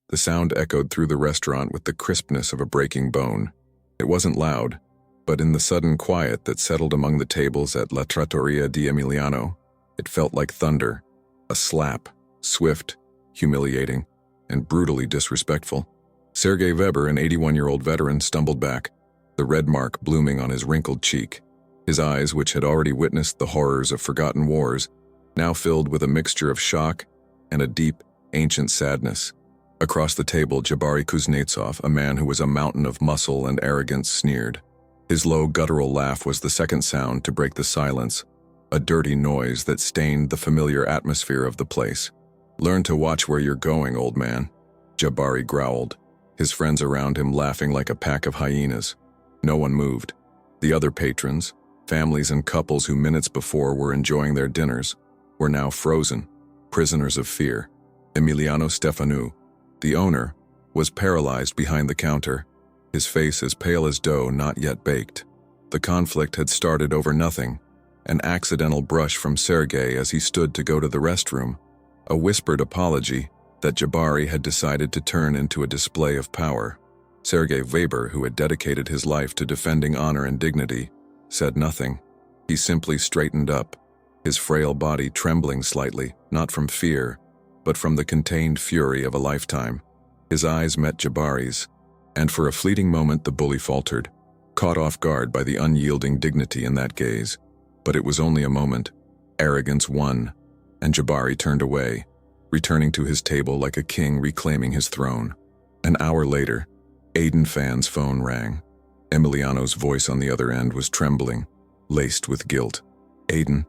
The sound echoed through the restaurant with the crispness of a breaking bone. It wasn't loud, but in the sudden quiet that settled among the tables at La Trattoria di Emiliano, it felt like thunder, a slap, swift, humiliating, and brutally disrespectful. Sergei Weber, an 81-year-old veteran, stumbled back, the red mark blooming on his wrinkled cheek. His eyes, which had already witnessed the horrors of forgotten wars, now filled with a mixture of shock and a deep, ancient sadness. Across the table, Jabari Kuznetsov, a man who was a mountain of muscle and arrogance, sneered. His low, guttural laugh was the second sound to break the silence, a dirty noise that stained the familiar atmosphere of the place. "Learn to watch where you're going, old man," Jabari growled, his friends around him laughing like a pack of hyenas. No one moved. The other patrons, families and couples who minutes before were enjoying their dinners, were now frozen, prisoners of fear. Emiliano Stefanou, the owner, was paralyzed behind the counter, his face as pale as dough not yet baked. The conflict had started over nothing, an accidental brush from Sergei as he stood to go to the restroom, a whispered apology that Jabari had decided to turn into a display of power. Sergei Weber, who had dedicated his life to defending honor and dignity, said nothing. He simply straightened up, his frail body trembling slightly, not from fear, but from the contained fury of a lifetime. His eyes met Jabari's, and for a fleeting moment the bully faltered, caught off guard by the unyielding dignity in that gaze. But it was only a moment. Arrogance won, and Jabari turned away, returning to his table like a king reclaiming his throne. An hour later, Aiden Fan's phone rang. Emiliano's voice on the other end was trembling, laced with guilt. "Aiden,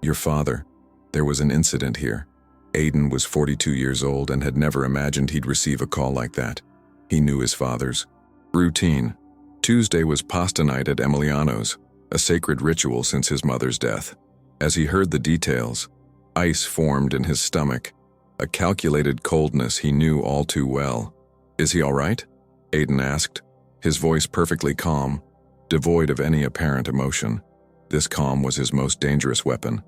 your father. There was an incident here." Aiden was 42 years old and had never imagined he'd receive a call like that. He knew his father's routine. Tuesday was pasta night at Emiliano's, a sacred ritual since his mother's death. As he heard the details, ice formed in his stomach, a calculated coldness he knew all too well. "Is he all right?" Aiden asked, his voice perfectly calm, devoid of any apparent emotion. This calm was his most dangerous weapon.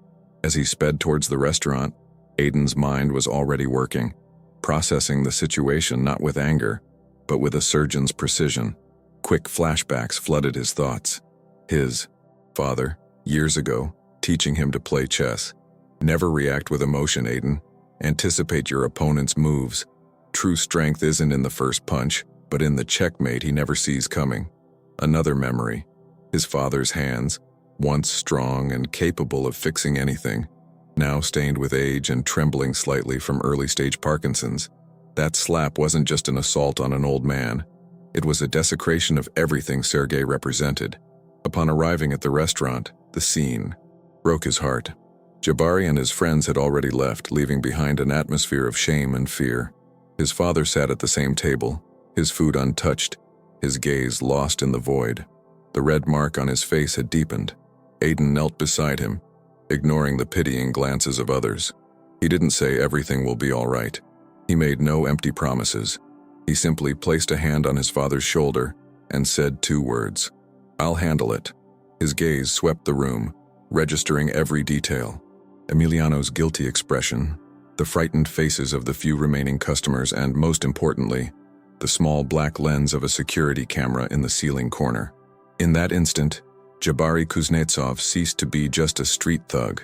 As he sped towards the restaurant, Aiden's mind was already working, processing the situation not with anger, but with a surgeon's precision. Quick flashbacks flooded his thoughts. His father, years ago, teaching him to play chess. "Never react with emotion, Aiden. Anticipate your opponent's moves. True strength isn't in the first punch, but in the checkmate he never sees coming." Another memory. His father's hands, once strong and capable of fixing anything, now stained with age and trembling slightly from early-stage Parkinson's. That slap wasn't just an assault on an old man. It was a desecration of everything Sergei represented. Upon arriving at the restaurant, the scene broke his heart. Jabari and his friends had already left, leaving behind an atmosphere of shame and fear. His father sat at the same table, his food untouched, his gaze lost in the void. The red mark on his face had deepened. Aiden knelt beside him, ignoring the pitying glances of others. He didn't say everything will be all right. He made no empty promises. He simply placed a hand on his father's shoulder and said 2 words, "I'll handle it." His gaze swept the room, registering every detail. Emiliano's guilty expression, the frightened faces of the few remaining customers, and most importantly, the small black lens of a security camera in the ceiling corner. In that instant, Jabari Kuznetsov ceased to be just a street thug.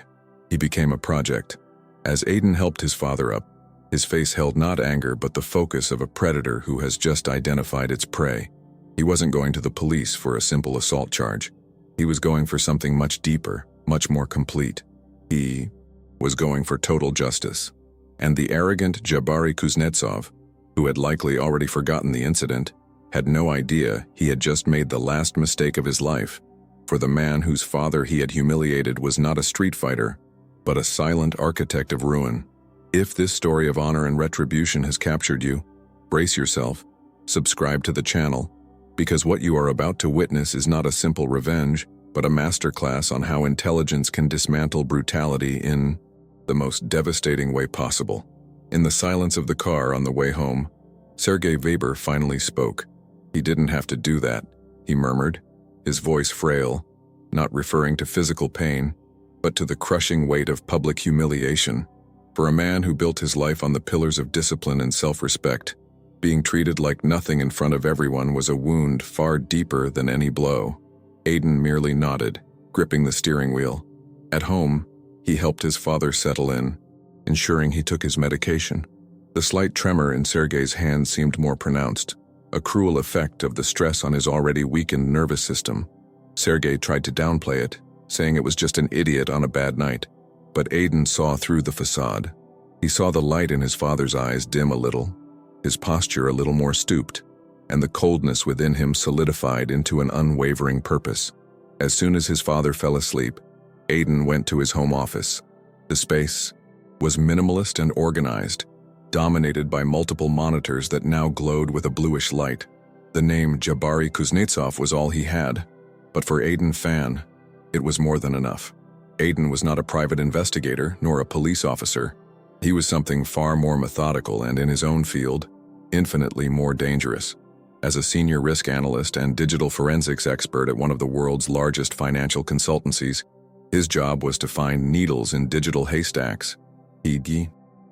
He became a project. As Aiden helped his father up, his face held not anger but the focus of a predator who has just identified its prey. He wasn't going to the police for a simple assault charge. He was going for something much deeper, much more complete. He was going for total justice. And the arrogant Jabari Kuznetsov, who had likely already forgotten the incident, had no idea he had just made the last mistake of his life. For the man whose father he had humiliated was not a street fighter, but a silent architect of ruin. If this story of honor and retribution has captured you, brace yourself, subscribe to the channel, because what you are about to witness is not a simple revenge, but a masterclass on how intelligence can dismantle brutality in the most devastating way possible. In the silence of the car on the way home, Sergei Weber finally spoke. He didn't have to do that, he murmured, his voice frail, not referring to physical pain, but to the crushing weight of public humiliation. For a man who built his life on the pillars of discipline and self-respect, Being treated like nothing in front of everyone was a wound far deeper than any blow. Aiden merely nodded, gripping the steering wheel. At home, he helped his father settle in, ensuring he took his medication. The slight tremor in Sergei's hand seemed more pronounced, a cruel effect of the stress on his already weakened nervous system. Sergei tried to downplay it, saying it was just an idiot on a bad night. But Aiden saw through the facade. He saw the light in his father's eyes dim a little, his posture a little more stooped, and the coldness within him solidified into an unwavering purpose. As soon as his father fell asleep, Aiden went to his home office. The space was minimalist and organized, dominated by multiple monitors that now glowed with a bluish light. The name Jabari Kuznetsov was all he had, but for Aiden Fan, it was more than enough. Aiden was not a private investigator nor a police officer. He was something far more methodical and, in his own field, infinitely more dangerous. As a senior risk analyst and digital forensics expert at one of the world's largest financial consultancies, his job was to find needles in digital haystacks. He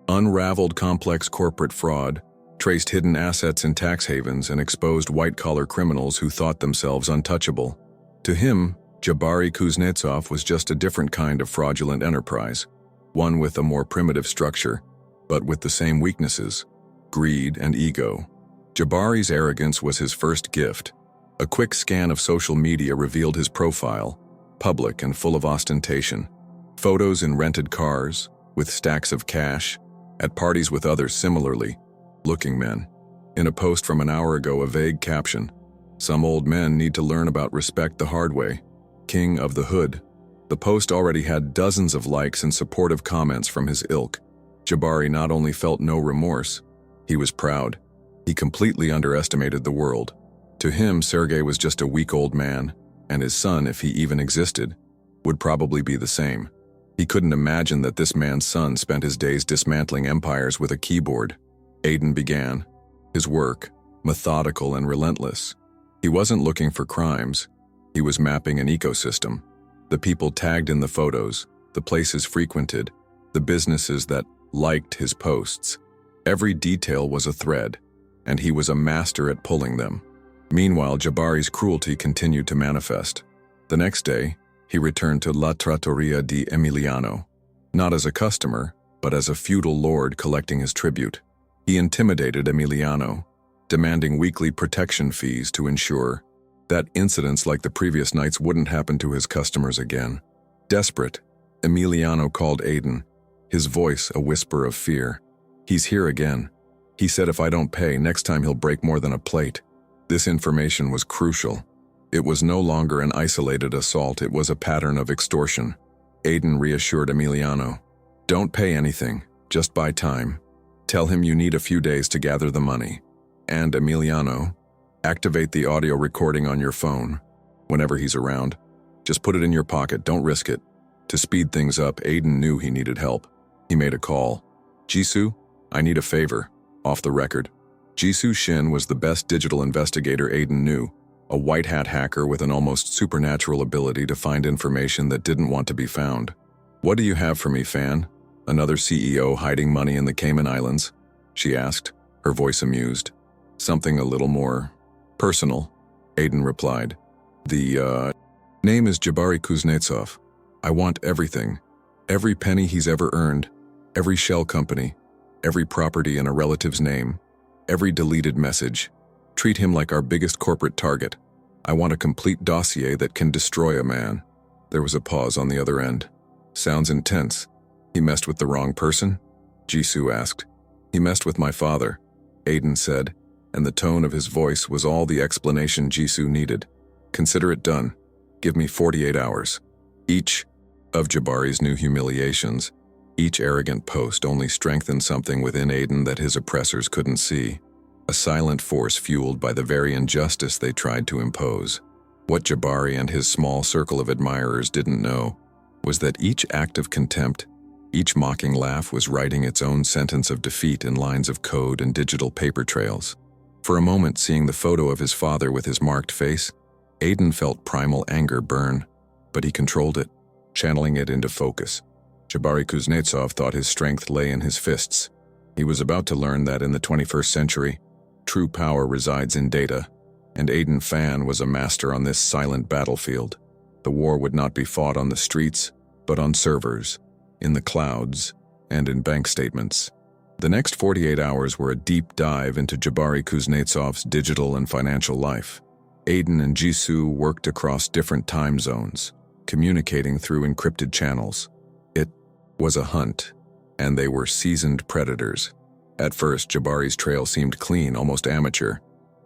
unraveled complex corporate fraud, traced hidden assets in tax havens, and exposed white-collar criminals who thought themselves untouchable. To him, Jabari Kuznetsov was just a different kind of fraudulent enterprise, one with a more primitive structure, but with the same weaknesses: greed and ego. Jabari's arrogance was his first gift. A quick scan of social media revealed his profile, public and full of ostentation. Photos in rented cars, with stacks of cash, at parties with others similarly looking men. In a post from an hour ago, a vague caption: "Some old men need to learn about respect the hard way. King of the Hood." The post already had dozens of likes and supportive comments from his ilk. Jabari not only felt no remorse, he was proud. He completely underestimated the world. To him, Sergei was just a weak old man, and his son, if he even existed, would probably be the same. He couldn't imagine that this man's son spent his days dismantling empires with a keyboard. Aiden began. His work, methodical and relentless. He wasn't looking for crimes. He was mapping an ecosystem. The people tagged in the photos, the places frequented, the businesses that liked his posts. Every detail was a thread, and he was a master at pulling them. Meanwhile, Jabari's cruelty continued to manifest. The next day, he returned to La Trattoria di Emiliano, not as a customer, but as a feudal lord collecting his tribute. He intimidated Emiliano, demanding weekly protection fees to ensure that incidents like the previous nights wouldn't happen to his customers again. Desperate, Emiliano called Aiden, his voice a whisper of fear. "He's here again. He said if I don't pay, next time he'll break more than a plate." This information was crucial. It was no longer an isolated assault, it was a pattern of extortion. Aiden reassured Emiliano. "Don't pay anything, just buy time. Tell him you need a few days to gather the money. And Emiliano, activate the audio recording on your phone. Whenever he's around, just put it in your pocket, don't risk it." To speed things up, Aiden knew he needed help. He made a call. "Jisoo, I need a favor." Off the record. Jisoo Shin was the best digital investigator Aiden knew, a white-hat hacker with an almost supernatural ability to find information that didn't want to be found. "What do you have for me, Fan? Another CEO hiding money in the Cayman Islands?" she asked, her voice amused. "Something a little more personal," Aiden replied. The name is Jabari Kuznetsov. I want everything. Every penny he's ever earned, every shell company, every property in a relative's name, every deleted message. Treat him like our biggest corporate target. I want a complete dossier that can destroy a man." There was a pause on the other end. "Sounds intense. He messed with the wrong person?" Jisoo asked. "He messed with my father," Aiden said, and the tone of his voice was all the explanation Jisoo needed. "Consider it done. Give me 48 hours. Each of Jabari's new humiliations, each arrogant post only strengthened something within Aiden that his oppressors couldn't see. A silent force fueled by the very injustice they tried to impose. What Jabari and his small circle of admirers didn't know was that each act of contempt, each mocking laugh was writing its own sentence of defeat in lines of code and digital paper trails. For a moment, seeing the photo of his father with his marked face, Aiden felt primal anger burn, but he controlled it, channeling it into focus. Jabari Kuznetsov thought his strength lay in his fists. He was about to learn that in the 21st century, true power resides in data, and Aiden Fan was a master on this silent battlefield. The war would not be fought on the streets, but on servers, in the clouds, and in bank statements. The next 48 hours were a deep dive into Jabari Kuznetsov's digital and financial life. Aiden and Jisoo worked across different time zones, communicating through encrypted channels. It was a hunt, and they were seasoned predators. At first, Jabari's trail seemed clean, almost amateur.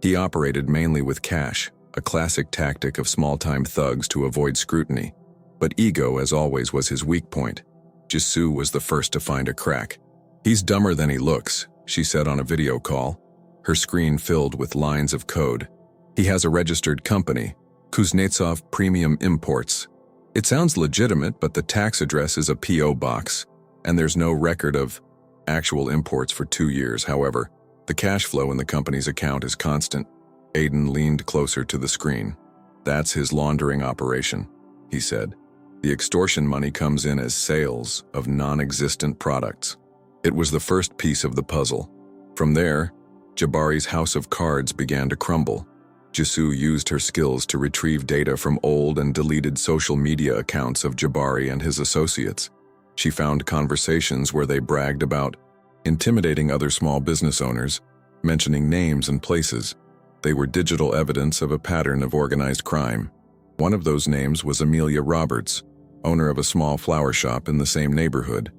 He operated mainly with cash, a classic tactic of small-time thugs to avoid scrutiny. But ego, as always, was his weak point. Jisoo was the first to find a crack. "He's dumber than he looks," she said on a video call, her screen filled with lines of code. "He has a registered company, Kuznetsov Premium Imports. It sounds legitimate, but the tax address is a P.O. box, and there's no record of actual imports for 2 years. However, the cash flow in the company's account is constant." Aiden leaned closer to the screen. "That's his laundering operation," he said. "The extortion money comes in as sales of non-existent products." It was the first piece of the puzzle. From there, Jabari's house of cards began to crumble. Jisoo used her skills to retrieve data from old and deleted social media accounts of Jabari and his associates. She found conversations where they bragged about intimidating other small business owners, mentioning names and places. They were digital evidence of a pattern of organized crime. One of those names was Amelia Roberts, owner of a small flower shop in the same neighborhood.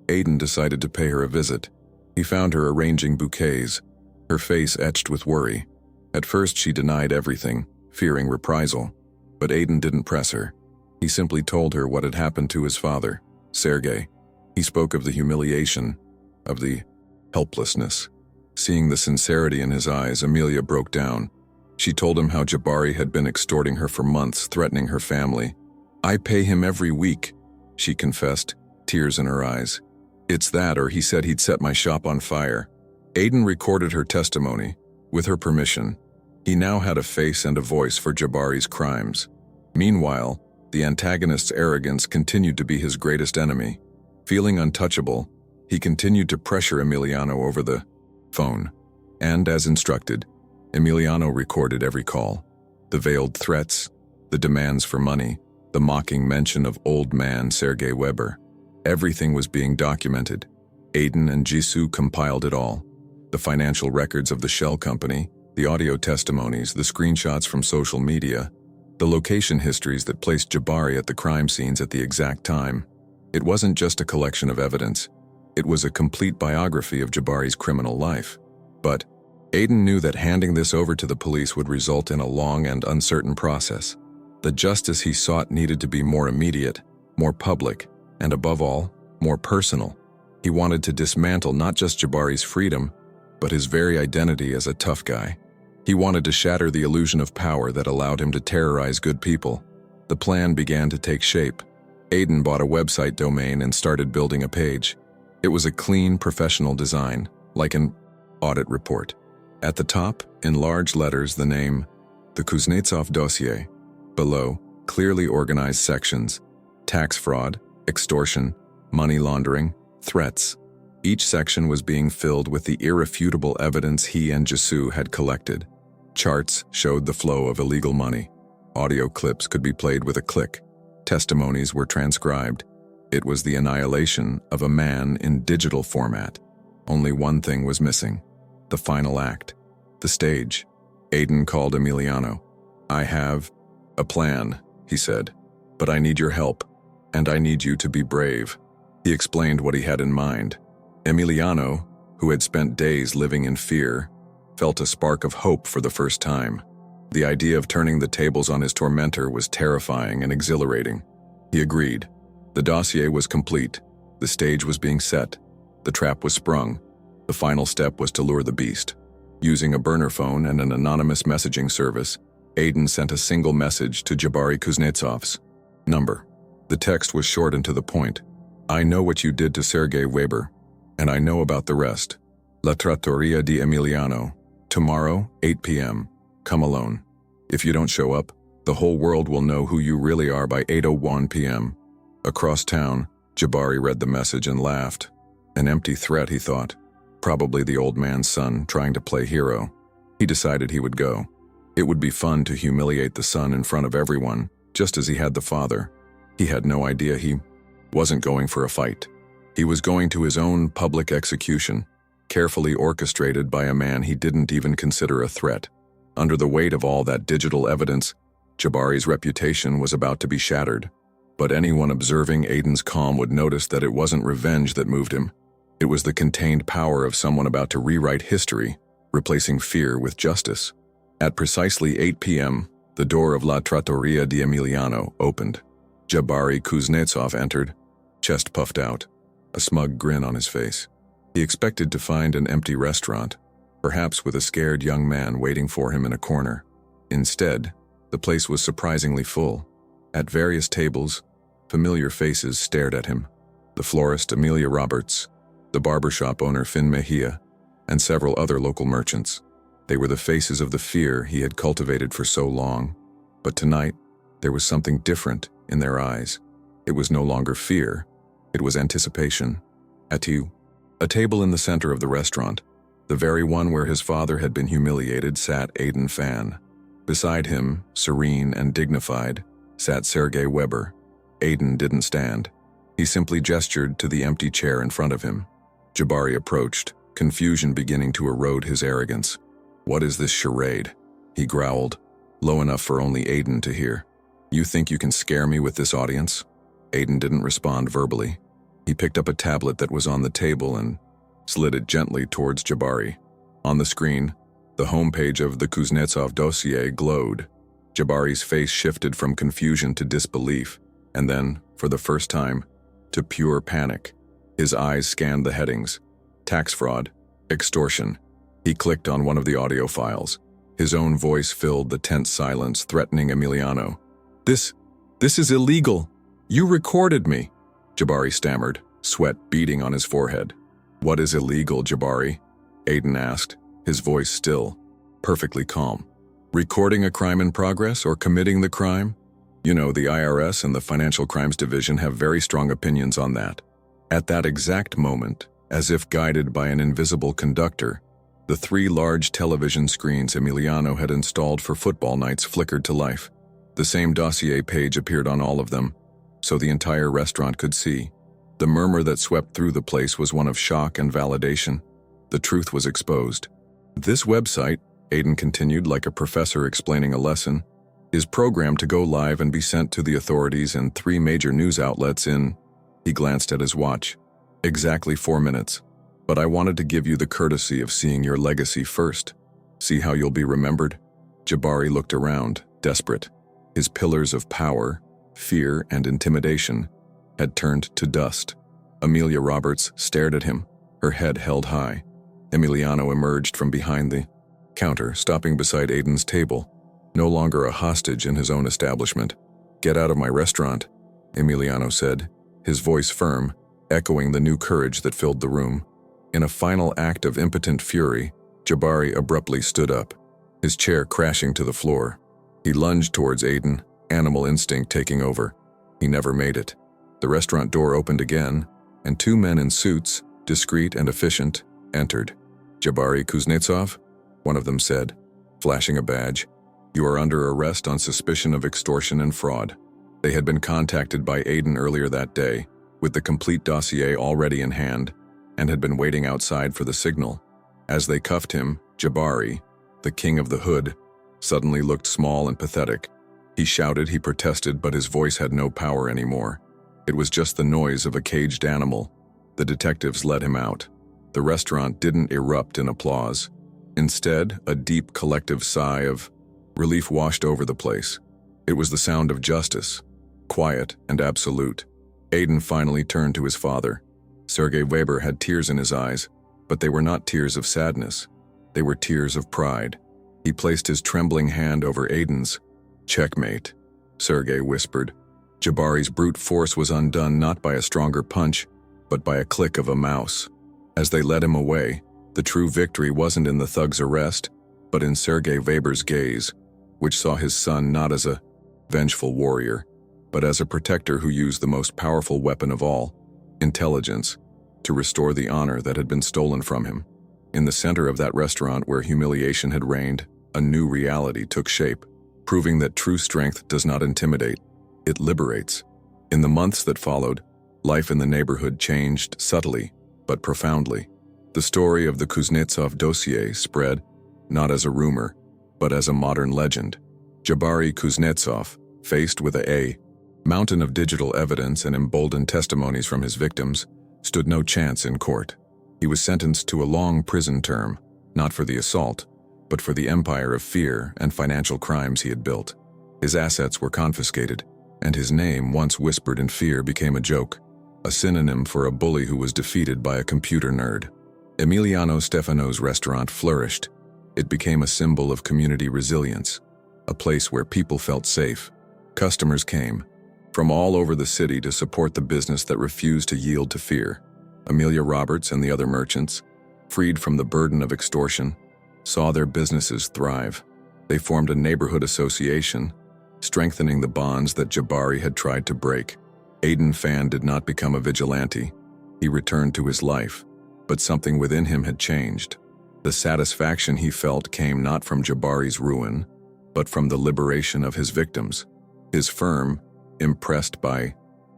Aiden decided to pay her a visit. He found her arranging bouquets, her face etched with worry. At first, she denied everything, fearing reprisal. But Aiden didn't press her. He simply told her what had happened to his father, Sergei. He spoke of the humiliation, of the helplessness. Seeing the sincerity in his eyes, Amelia broke down. She told him how Jabari had been extorting her for months, threatening her family. "I pay him every week," she confessed, tears in her eyes. "It's that, or he said he'd set my shop on fire." Aiden recorded her testimony, with her permission. He now had a face and a voice for Jabari's crimes. Meanwhile, the antagonist's arrogance continued to be his greatest enemy. Feeling untouchable, he continued to pressure Emiliano over the phone. And, as instructed, Emiliano recorded every call. The veiled threats, the demands for money, the mocking mention of old man Sergei Weber. Everything was being documented. Aiden and Jisoo compiled it all. The financial records of the shell company, the audio testimonies, the screenshots from social media, the location histories that placed Jabari at the crime scenes at the exact time. It wasn't just a collection of evidence. It was a complete biography of Jabari's criminal life. But Aiden knew that handing this over to the police would result in a long and uncertain process. The justice he sought needed to be more immediate, more public, and above all, more personal. He wanted to dismantle not just Jabari's freedom, but his very identity as a tough guy. He wanted to shatter the illusion of power that allowed him to terrorize good people. The plan began to take shape. Aiden bought a website domain and started building a page. It was a clean, professional design, like an audit report. At the top, in large letters, the name, The Kuznetsov Dossier. Below, clearly organized sections, tax fraud, extortion, money laundering, threats. Each section was being filled with the irrefutable evidence he and Jisoo had collected. Charts showed the flow of illegal money. Audio clips could be played with a click. Testimonies were transcribed. It was the annihilation of a man in digital format. Only one thing was missing: the final act, the stage. Aiden called Emiliano. "I have a plan," he said, "but I need your help, and I need you to be brave." He explained what he had in mind. Emiliano, who had spent days living in fear, felt a spark of hope for the first time. The idea of turning the tables on his tormentor was terrifying and exhilarating. He agreed. The dossier was complete. The stage was being set. The trap was sprung. The final step was to lure the beast. Using a burner phone and an anonymous messaging service, Aiden sent a single message to Jabari Kuznetsov's number. The text was short and to the point. "I know what you did to Sergei Weber, and I know about the rest. La Trattoria di Emiliano. Tomorrow, 8 p.m. Come alone. If you don't show up, the whole world will know who you really are by 8:01 p.m. Across town, Jabari read the message and laughed. An empty threat, he thought. Probably the old man's son trying to play hero. He decided he would go. It would be fun to humiliate the son in front of everyone, just as he had the father. He had no idea he wasn't going for a fight. He was going to his own public execution, carefully orchestrated by a man he didn't even consider a threat. Under the weight of all that digital evidence, Jabari's reputation was about to be shattered. But anyone observing Aiden's calm would notice that it wasn't revenge that moved him. It was the contained power of someone about to rewrite history, replacing fear with justice. At precisely 8 p.m., the door of La Trattoria di Emiliano opened. Jabari Kuznetsov entered, chest puffed out, a smug grin on his face. He expected to find an empty restaurant, perhaps with a scared young man waiting for him in a corner. Instead, the place was surprisingly full. At various tables, familiar faces stared at him. The florist Amelia Roberts, the barbershop owner Finn Mejia, and several other local merchants. They were the faces of the fear he had cultivated for so long. But tonight, there was something different in their eyes. It was no longer fear. It was anticipation. A table in the center of the restaurant, the very one where his father had been humiliated, sat Aiden Fan. Beside him, serene and dignified, sat Sergei Weber. Aiden didn't stand. He simply gestured to the empty chair in front of him. Jabari approached, confusion beginning to erode his arrogance. "What is this charade?" he growled, low enough for only Aiden to hear. "You think you can scare me with this audience?" Aiden didn't respond verbally. He picked up a tablet that was on the table and slid it gently towards Jabari. On the screen, the homepage of the Kuznetsov dossier glowed. Jabari's face shifted from confusion to disbelief, and then, for the first time, to pure panic. His eyes scanned the headings: tax fraud, extortion. He clicked on one of the audio files. His own voice filled the tense silence, threatening Emiliano. This is illegal. You recorded me," Jabari stammered, sweat beading on his forehead. "What is illegal, Jabari?" Aiden asked, his voice still, perfectly calm. "Recording a crime in progress or committing the crime? You know, the IRS and the Financial Crimes Division have very strong opinions on that." At that exact moment, as if guided by an invisible conductor, the 3 large television screens Emiliano had installed for football nights flickered to life. The same dossier page appeared on all of them, so the entire restaurant could see. The murmur that swept through the place was one of shock and validation. The truth was exposed. "This website," Aiden continued like a professor explaining a lesson, "is programmed to go live and be sent to the authorities and 3 major news outlets in—" He glanced at his watch. "Exactly 4 minutes. But I wanted to give you the courtesy of seeing your legacy first. See how you'll be remembered?" Jabari looked around, desperate. His pillars of power, fear, and intimidation had turned to dust. Amelia Roberts stared at him, her head held high. Emiliano emerged from behind the counter, stopping beside Aiden's table, no longer a hostage in his own establishment. "Get out of my restaurant," Emiliano said, his voice firm, echoing the new courage that filled the room. In a final act of impotent fury, Jabari abruptly stood up, his chair crashing to the floor. He lunged towards Aiden, animal instinct taking over. He never made it. The restaurant door opened again, and 2 men in suits, discreet and efficient, entered. "Jabari Kuznetsov?" one of them said, flashing a badge. "You are under arrest on suspicion of extortion and fraud." They had been contacted by Aiden earlier that day, with the complete dossier already in hand, and had been waiting outside for the signal. As they cuffed him, Jabari, the king of the hood, suddenly looked small and pathetic. He shouted, he protested, but his voice had no power anymore. It was just the noise of a caged animal. The detectives let him out. The restaurant didn't erupt in applause. Instead, a deep collective sigh of relief washed over the place. It was the sound of justice, quiet and absolute. Aiden finally turned to his father. Sergei Weber had tears in his eyes, but they were not tears of sadness. They were tears of pride. He placed his trembling hand over Aiden's. "Checkmate," Sergei whispered. Jabari's brute force was undone not by a stronger punch, but by a click of a mouse. As they led him away, the true victory wasn't in the thug's arrest, but in Sergei Weber's gaze, which saw his son not as a vengeful warrior, but as a protector who used the most powerful weapon of all, intelligence, to restore the honor that had been stolen from him. In the center of that restaurant where humiliation had reigned, a new reality took shape, proving that true strength does not intimidate, it liberates. In the months that followed, life in the neighborhood changed subtly, but profoundly. The story of the Kuznetsov dossier spread, not as a rumor, but as a modern legend. Jabari Kuznetsov, faced with a mountain of digital evidence and emboldened testimonies from his victims, stood no chance in court. He was sentenced to a long prison term, not for the assault, but for the empire of fear and financial crimes he had built. His assets were confiscated, and his name, once whispered in fear, became a joke, a synonym for a bully who was defeated by a computer nerd. Emiliano Stefano's restaurant flourished. It became a symbol of community resilience, a place where people felt safe. Customers came from all over the city to support the business that refused to yield to fear. Amelia Roberts and the other merchants, freed from the burden of extortion, saw their businesses thrive. They formed a neighborhood association, strengthening the bonds that Jabari had tried to break. Aiden Fan did not become a vigilante. He returned to his life, but something within him had changed. The satisfaction he felt came not from Jabari's ruin, but from the liberation of his victims. His firm, impressed by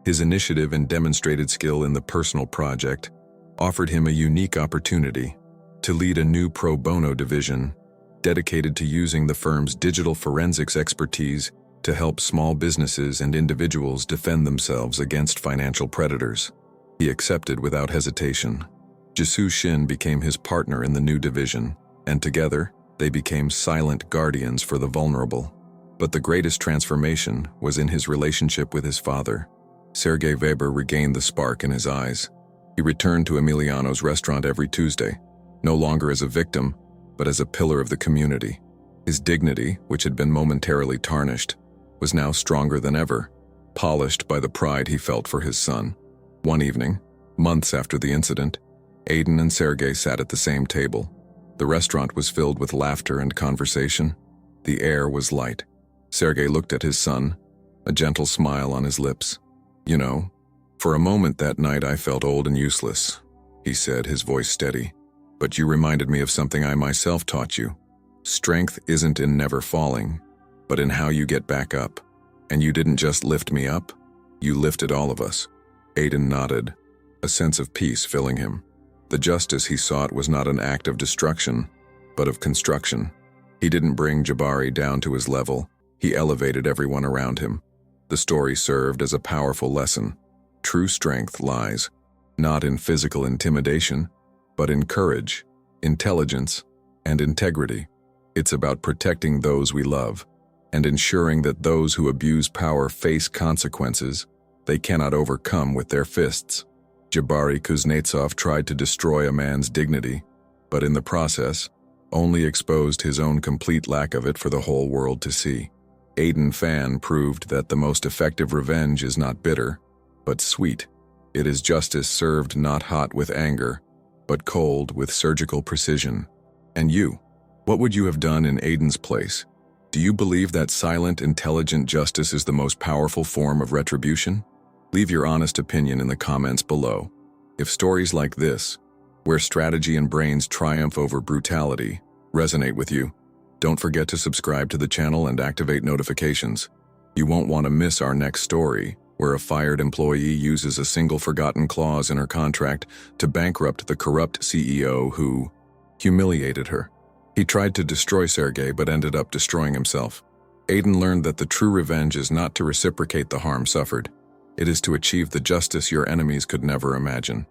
his initiative and demonstrated skill in the personal project, offered him a unique opportunity to lead a new pro bono division dedicated to using the firm's digital forensics expertise to help small businesses and individuals defend themselves against financial predators. He accepted without hesitation. Jisoo Shin became his partner in the new division, and together, they became silent guardians for the vulnerable. But the greatest transformation was in his relationship with his father. Sergei Weber regained the spark in his eyes. He returned to Emiliano's restaurant every Tuesday, no longer as a victim, but as a pillar of the community. His dignity, which had been momentarily tarnished, was now stronger than ever, polished by the pride he felt for his son. One evening, months after the incident, Aiden and Sergei sat at the same table. The restaurant was filled with laughter and conversation. The air was light. Sergei looked at his son, a gentle smile on his lips. "You know, for a moment that night I felt old and useless," he said, his voice steady. "But you reminded me of something I myself taught you. Strength isn't in never falling, but in how you get back up. And you didn't just lift me up, you lifted all of us." Aiden nodded, a sense of peace filling him. The justice he sought was not an act of destruction, but of construction. He didn't bring Jabari down to his level. He elevated everyone around him. The story served as a powerful lesson. True strength lies not in physical intimidation, but in courage, intelligence, and integrity. It's about protecting those we love and ensuring that those who abuse power face consequences they cannot overcome with their fists. Jabari Kuznetsov tried to destroy a man's dignity, but in the process, only exposed his own complete lack of it for the whole world to see. Aiden Fan proved that the most effective revenge is not bitter, but sweet. It is justice served not hot with anger, but cold with surgical precision. And you, what would you have done in Aiden's place? Do you believe that silent, intelligent justice is the most powerful form of retribution? Leave your honest opinion in the comments below. If stories like this, where strategy and brains triumph over brutality, resonate with you, don't forget to subscribe to the channel and activate notifications. You won't want to miss our next story, where a fired employee uses a single forgotten clause in her contract to bankrupt the corrupt CEO who humiliated her. He tried to destroy Sergei but ended up destroying himself. Aiden learned that the true revenge is not to reciprocate the harm suffered. It is to achieve the justice your enemies could never imagine.